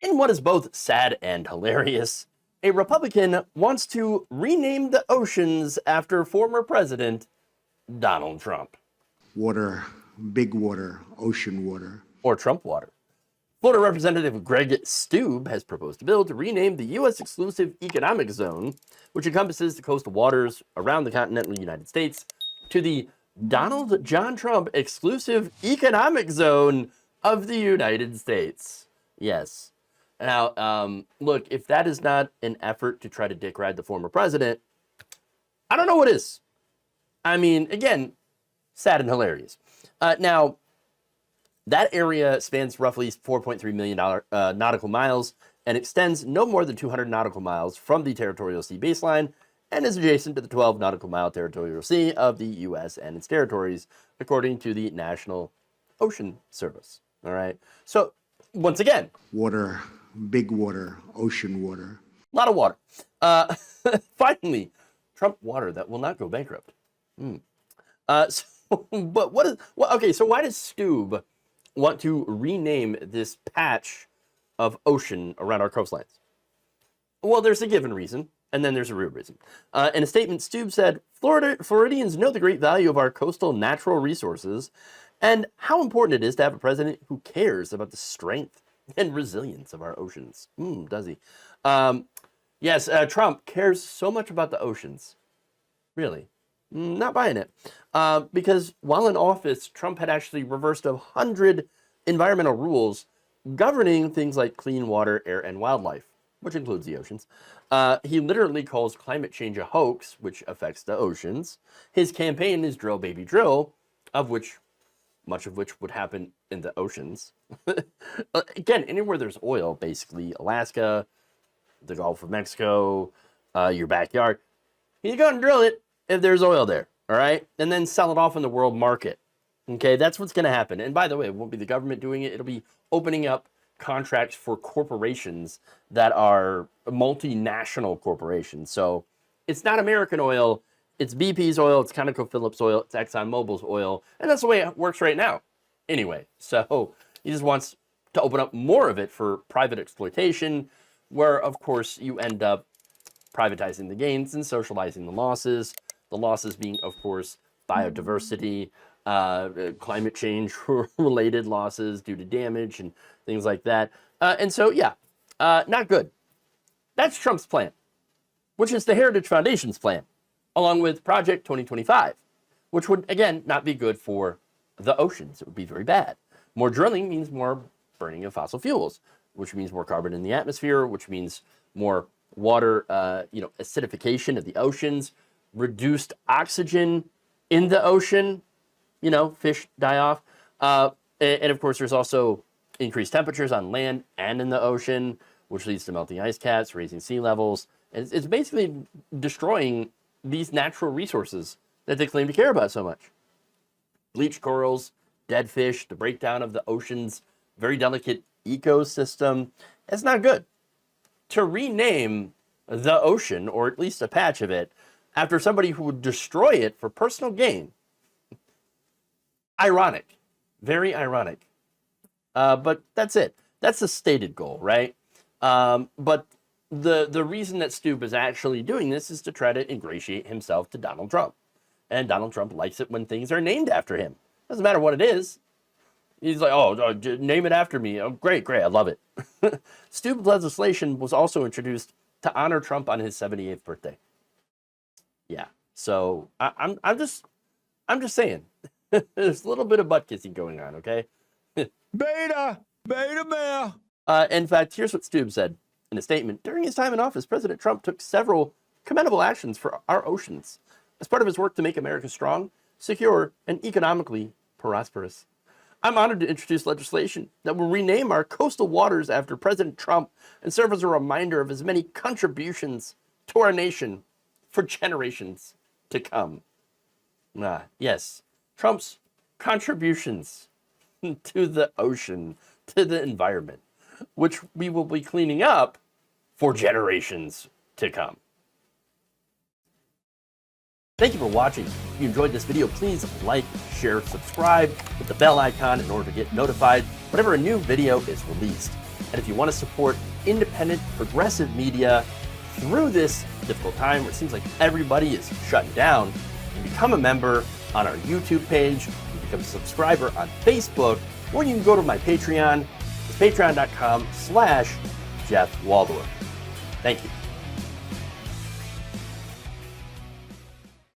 In what is both sad and hilarious, a Republican wants to rename the oceans after former President Donald Trump. Water, big water, ocean water. Or Trump water. Florida Representative Greg Steube has proposed a bill to rename the U.S. Exclusive Economic Zone, which encompasses the coastal waters around the continental United States, to the Donald John Trump Exclusive Economic Zone of the United States. Yes. Now, look, if that is not an effort to try to dick ride the former president, I don't know what is. I mean, again, sad and hilarious. Now, that area spans roughly 4.3 million nautical miles and extends no more than 200 nautical miles from the territorial sea baseline and is adjacent to the 12 nautical mile territorial sea of the U.S. and its territories, according to the National Ocean Service. All right. So, once again, water, big water, ocean water. A lot of water. Finally, Trump water that will not go bankrupt. But what is... Well, okay, so why does Steube want to rename this patch of ocean around our coastlines? Well, there's a given reason, and then there's a real reason. In a statement, Steube said, Floridians know the great value of our coastal natural resources and how important it is to have a president who cares about the strength and resilience of our oceans. Does he? Yes, Trump cares so much about the oceans. Really? Not buying it. Because while in office, Trump had actually reversed 100 environmental rules governing things like clean water, air, and wildlife, which includes the oceans. He literally calls climate change a hoax, which affects the oceans. His campaign is drill, baby, drill, much of which would happen in the oceans. Again, anywhere there's oil, basically, Alaska, the Gulf of Mexico, your backyard, he's going to drill it if there's oil there, all right? And then sell it off in the world market, okay? That's what's going to happen. And by the way, it won't be the government doing it. It'll be opening up contracts for corporations that are multinational corporations. So it's not American oil. It's BP's oil. It's ConocoPhillips oil. It's ExxonMobil's oil. And that's the way it works right now. Anyway, so he just wants to open up more of it for private exploitation, where, of course, you end up privatizing the gains and socializing the losses. The losses being, of course, biodiversity, climate change related losses due to damage and things like that. And so, yeah, not good. That's Trump's plan, which is the Heritage Foundation's plan, along with Project 2025, which would, again, not be good for the oceans. It would be very bad. More drilling means more burning of fossil fuels, which means more carbon in the atmosphere, which means more water, acidification of the oceans, reduced oxygen in the ocean, fish die off. And of course, there's also increased temperatures on land and in the ocean, which leads to melting ice caps, raising sea levels. And it's basically destroying these natural resources that they claim to care about so much. Bleached corals, dead fish, the breakdown of the ocean's very delicate ecosystem. It's not good. To rename the ocean, or at least a patch of it, after somebody who would destroy it for personal gain. Ironic. Very ironic. But that's it. That's the stated goal, right? But the reason that Steube is actually doing this is to try to ingratiate himself to Donald Trump. And Donald Trump likes it when things are named after him. Doesn't matter what it is. He's like, name it after me. Oh, great, I love it. Steube's legislation was also introduced to honor Trump on his 78th birthday. Yeah, so I'm just saying, there's a little bit of butt kissing going on, okay? Beta male. In fact, here's what Steube said in a statement. During his time in office, President Trump took several commendable actions for our oceans as part of his work to make America strong, secure, and economically prosperous. I'm honored to introduce legislation that will rename our coastal waters after President Trump and serve as a reminder of his many contributions to our nation for generations to come. Yes, Trump's contributions to the ocean, to the environment, which we will be cleaning up for generations to come. Thank you for watching. If you enjoyed this video, please like, share, subscribe with the bell icon in order to get notified whenever a new video is released. And if you want to support independent, progressive media through this difficult time where it seems like everybody is shutting down, you can become a member on our YouTube page, you can become a subscriber on Facebook, or you can go to my Patreon. It's patreon.com/Jeff Waldorf. Thank you.